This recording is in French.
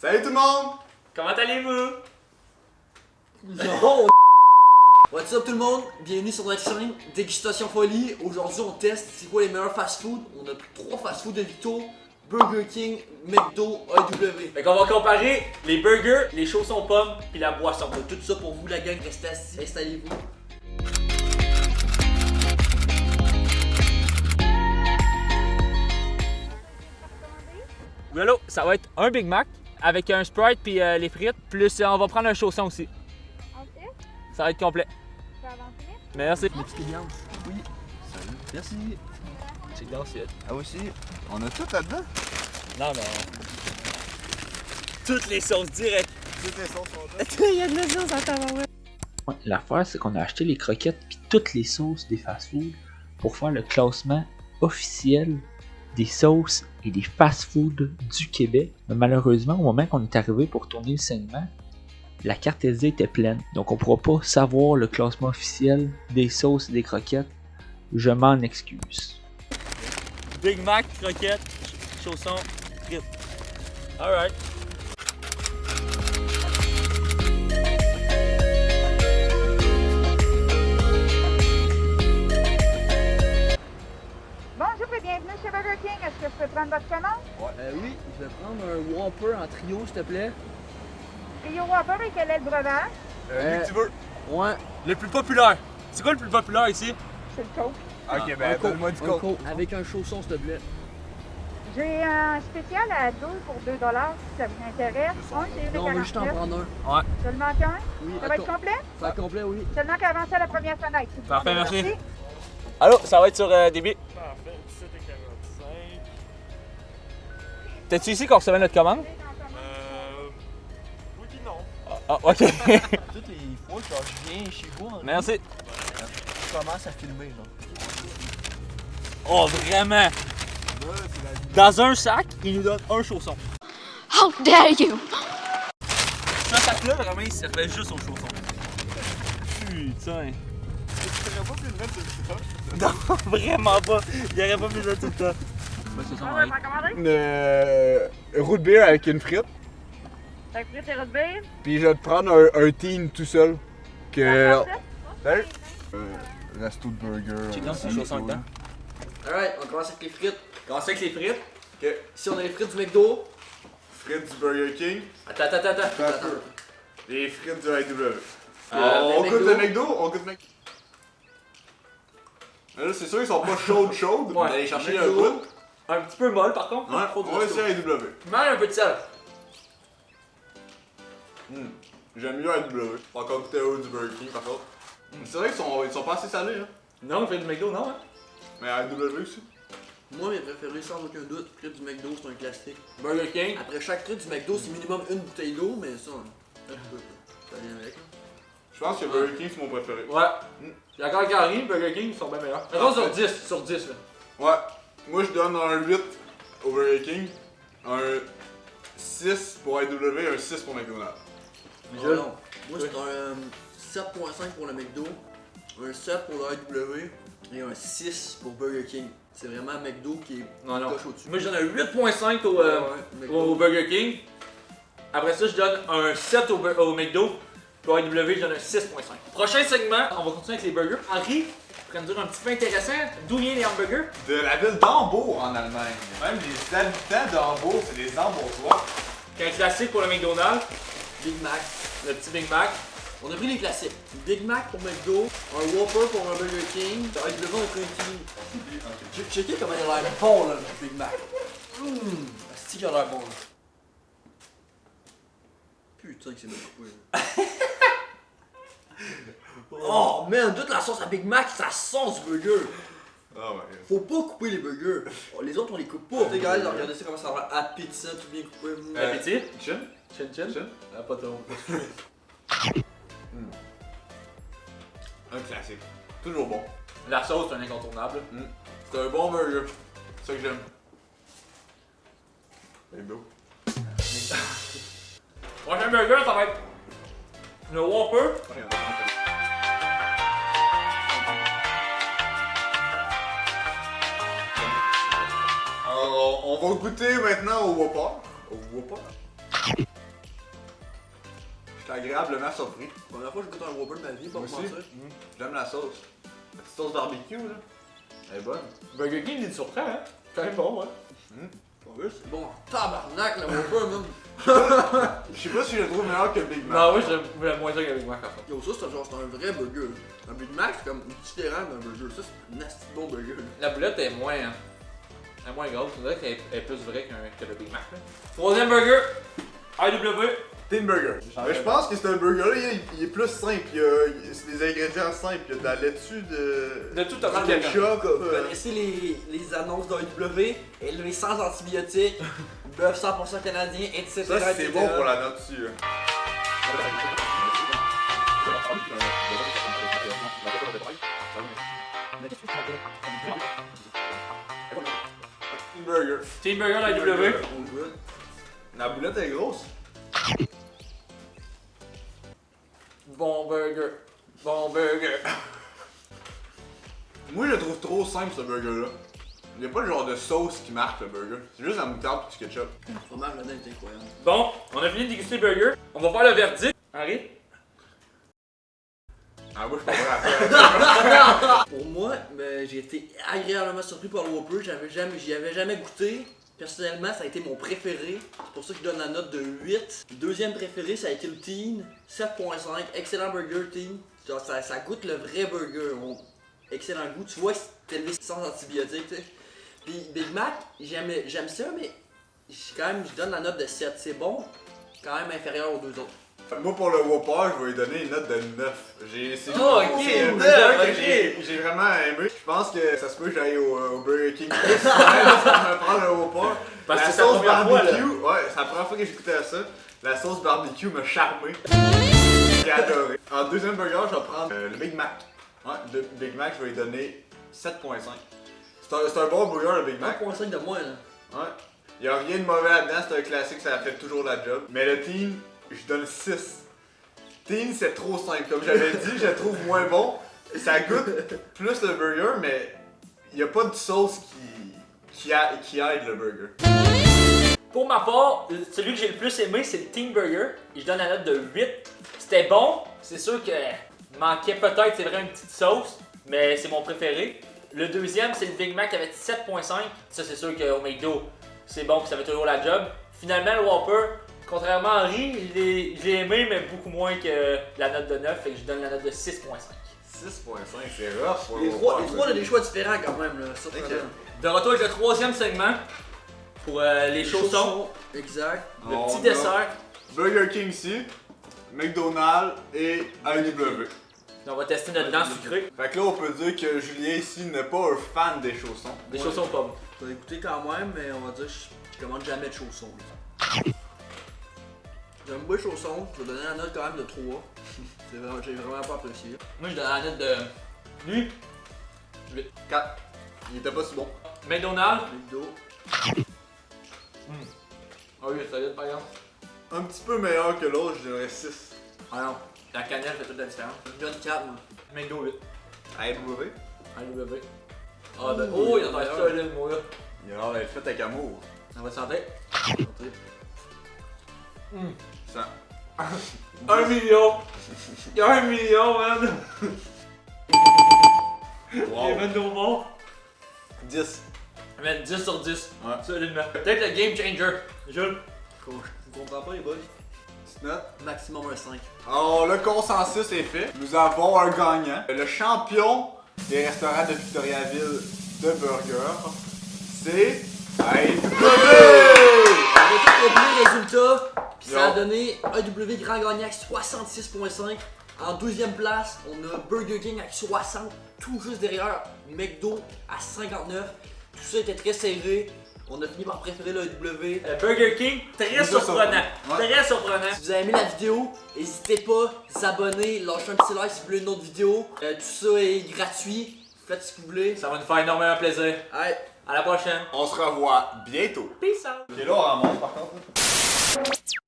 Salut tout le monde! Comment allez-vous? Non! What's up tout le monde? Bienvenue sur notre chaîne Dégustation Folie. Aujourd'hui on teste c'est quoi les meilleurs fast-food. On a pris 3 fast-food de Victo, Burger King, McDo, AEW. Fait qu'on va comparer les burgers, les chaussons pommes puis la boisson. On a tout ça pour vous la gang, restez assis, installez-vous. Oui, allô, ça va être un Big Mac avec un Sprite puis les frites, plus on va prendre un chausson aussi. Ok, Ça va être complet. tu peux avancer. Merci. Des petites glaces. Oui. Salut. Merci. C'est glacier. Ah aussi, on a tout là-dedans? Non, mais. Toutes les sauces directes. Toutes les sauces sont là. Il y a de la sauce à tabarouette. Ouais, l'affaire, c'est qu'on a acheté les croquettes puis toutes les sauces des fast-food pour faire le classement officiel des sauces et des fast-food du Québec. Mais malheureusement, au moment qu'on est arrivé pour tourner le segment, la carte SD était pleine. Donc on pourra pas savoir le classement officiel des sauces et des croquettes. Je m'en excuse. Big Mac, croquettes, chaussons, frites. Alright. Bonjour et bienvenue chez Burger King. Est-ce que je peux prendre votre commande? Oui, je vais prendre un Whopper en trio s'il te plaît. Trio Whopper et quel est le breuvage? Lui que tu veux. Ouais. Le plus populaire. C'est quoi le plus populaire ici? C'est le Coke. Ok, ben donne-moi du coke. Avec un chausson s'il te plaît. J'ai un spécial à 2 pour 2 si ça vous intéresse. C'est Non, on va juste en 1,49. prendre un. Seulement qu'un? Oui, Ça va être complet? Ça complet, oui. Seulement qu'avancer à la première fenêtre. s'il vous Parfait, plaît. merci. Allô, ça va être sur débit. Parfait, 17 et 45. T'es-tu ici qu'on recevait notre commande? Oui pis non. Ah, ok. Toutes les fois que je viens chez vous, Merci. je commence à filmer. Genre. Oh, vraiment? Dans un sac, il nous donne un chausson. How dare you! Ce sac-là, vraiment, il servait juste aux chaussons. Putain. Tu n'aurais pas pu le mettre sur le top? Non, vraiment pas. Il aurait pas pu le tout le temps. On va faire commander? Une root beer avec une frite. Fait que frites et roast beef. Puis je vais te prendre un teen tout seul. Que. Salut! Resto de burger. Check dans ce chausson dedans. Alright, on commence avec les frites. Commencez avec les frites. Ok. Ici on a les frites du McDo. Frites du Burger King. Attends. Attends un peu. Les frites du AEW. ben, On goûte le McDo. McDo? On goûte McDo. Là, c'est sûr, ils sont pas chaudes. Ouais. Allez chercher un McDo. bout. Un petit peu molle par contre. Ouais, Trop de on va resto. essayer AEW. Mets un peu de sel. J'aime mieux AEW. Encore goûter au du Burger King par contre. C'est vrai qu'ils sont pas assez salés, hein. Non, on fait du McDo, non? Hein? Mais AEW aussi. Moi, mes préférés, sans aucun doute, frites du McDo, c'est un classique. Burger King. Après chaque frite du McDo, c'est minimum une bouteille d'eau, mais ça, ça vient avec. Je pense que Burger King c'est mon préféré. Ouais. Il y a encore Gary, Burger King, ils sont bien meilleurs. Mettons sur 10, sur 10 là. Ouais. Moi je donne un 8 au Burger King, un 6 pour AEW et un 6 pour McDonald's. Oh non. Moi, c'est un 7.5 pour le McDo, un 7 pour le AEW et un 6 pour Burger King. C'est vraiment McDo qui est Non, non. coche au-dessus. Moi je donne un 8.5 au, McDo. au Burger King. Après ça, je donne un 7 au McDo. Pour AEW, je donne un 6.5. Prochain segment, on va continuer avec les burgers. Henri, tu nous dire un petit peu intéressant. D'où viennent les hamburgers? De la ville d'Hambourg en Allemagne. Même les habitants d'Hambourg, c'est des Hambourgeois. Un classique pour le McDonald's, Big Mac. le petit Big Mac. On a pris les classiques. Big Mac pour McDo, un Whopper pour un Burger King, AEW on a pris un petit. Checkez comment il a l'air bon là, le Big Mac. C'est qu'il a l'air bon là. Putain que c'est mal coupé. Oh man, toute la sauce à Big Mac, ça sent du burger. Ah ouais. Faut pas couper les burgers. Oh, les autres on les coupe pas. T'sais guys, regardez ça comment ça va à pizza, tout bien coupé. Appétit? Chin? Chin? Chin? Ah, pas trop. Un classique. Toujours bon. La sauce, c'est un incontournable. C'est un bon burger. C'est ça que j'aime. McDo. Prochain burger, ça va être le Whopper. Alors, on va goûter maintenant au Whopper. Au Whopper. agréablement surpris. Première fois que je goûte un Whopper de ma vie, pas Moi pour aussi. mentir. J'aime la sauce. La petite sauce barbecue, là. Elle est bonne. Burger King, il te surprend, hein? C'est quand même bon, hein? C'est bon, tabarnak, le Whopper, man. Je sais pas si je le trouve meilleur que le Big Mac. Non, oui, j'aime moins ça qu'avec Mac, en fait. Yo, ça, c'est un vrai burger. Un Big Mac, c'est comme différent d'un burger. Ça, c'est un nasty bon burger. La boulette est moins, elle est moins grosse. On dirait qu'elle est plus vraie que le Big Mac, là. Troisième burger, IW. Teen Burger. Mais je pense que c'est un burger là, il est plus simple. C'est des ingrédients simples. Il y a de la laitue, De tout du tomate ketchup. Vous connaissez les annonces d'AEW, élevé sans antibiotiques, bœuf 100% canadien, etc. Ça, c'est etc. bon pour la nature. Teen Burger. Team Burger, IW. On goûte. La boulette est grosse. Bon burger. Bon burger. Moi, je le trouve trop simple ce burger là. Il n'y a pas le genre de sauce qui marque le burger. C'est juste la moutarde et du ketchup. Le fromage là-dedans est incroyable. Bon, on a fini de déguster le burger. On va faire le verdict. Henri? Ah, moi, je peux pas la Pour moi, ben, j'ai été agréablement surpris par le Whopper. J'y avais jamais goûté. Personnellement, ça a été mon préféré. C'est pour ça que je donne la note de 8. Deuxième préféré, ça a été le Teen. 7.5. Excellent burger, Teen. Genre, ça goûte le vrai burger. Excellent goût. Tu vois, c'est élevé sans antibiotiques, tu sais. Puis Big Mac, j'aime ça, mais je donne la note de 7. C'est bon, quand même inférieur aux deux autres. Moi, pour le Whopper, je vais lui donner une note de 9. C'est Oh, ok, c'est le neuf, burger que ok. j'ai vraiment aimé. Je pense que ça se peut que j'aille au Burger King plus souvent pour me prendre le Whopper. Parce La que c'est ta sauce première fois, là. barbecue, ouais, c'est la première fois que j'écoutais ça. La sauce barbecue m'a charmé. J'ai adoré. En deuxième burger, je vais prendre le Big Mac. Ouais, le Big Mac, je vais lui donner 7.5. C'est un bon burger, le Big Mac. 1.5 de moins, là. Ouais. Il y a rien de mauvais là-dedans, c'est un classique, ça fait toujours la job. Mais le Teen, je donne 6. Teen, c'est trop simple. Comme j'avais dit, je le trouve moins bon. Ça goûte plus le burger, mais il n'y a pas de sauce qui aide le burger. Pour ma part, celui que j'ai le plus aimé, c'est le Team Burger. Et je donne la note de 8. C'était bon. C'est sûr que manquait peut-être, c'est vrai, une petite sauce, mais c'est mon préféré. Le deuxième, c'est le Big Mac avec 7.5. Ça, c'est sûr qu'au McDo, c'est bon et ça fait toujours la job. Finalement, le Whopper, contrairement à Henri, je l'ai aimé, mais beaucoup moins que la note de 9. Fait que je donne la note de 6.5. 6.5, c'est rough pour Les le trois, Whopper. on a des choix différents quand même, là. Ça, Ok. De retour avec le troisième segment pour les chaussons. Exact. Le On petit a dessert. Burger King ici, McDonald's et AEW. On va tester notre dent sucrée. Fait que là, on peut dire que Julien ici n'est pas un fan des chaussons. Des chaussons aux pommes. Je vais écouter quand même, mais on va dire que je commande jamais de chaussons. J'aime beaucoup les chaussons, je vais donner la note quand même de 3. J'ai vraiment pas apprécié. Moi, je donne la note de. Lui, 4. Il était pas si bon. McDonald's. McDo. Ah oui, ça par exemple. Un petit peu meilleur que l'autre, je dirais 6. Ah non, la cannelle fait toute la différence. Je donne 4, moi. McDo 8. AEW, AEW. Ah ben, oh, il en reste ça là, le mot là. il a l'air d'être fait avec amour. On va sentir. Ça. 1 million! Il y a 1 million, man! Wow. Les McDo morts. 10. Man, 10 sur 10. Ouais. Solidement. Peut-être le game changer. Jules. Cool. Je comprends pas les boys. Petite note. Maximum un 5. Alors, le consensus est fait. Nous avons un gagnant. Le champion des restaurants de Victoriaville de burger, c'est AEW! On va tout compris les résultats. Puis ça a Yo. donné AEW Grand Gagnant avec 66.5. En deuxième place, on a Burger King avec 60. Tout juste derrière McDo à 59. Tout ça était très serré. On a fini par préférer l'AEW. Burger King, très Nous surprenant. Ouais. Très surprenant. Si vous avez aimé la vidéo, n'hésitez pas à vous abonner, lâchez un petit like si vous voulez une autre vidéo. Tout ça est gratuit. Faites ce que vous voulez. Ça va nous faire énormément plaisir. Allez. À la prochaine. On se revoit bientôt. Peace out. Et là, on remonte par contre.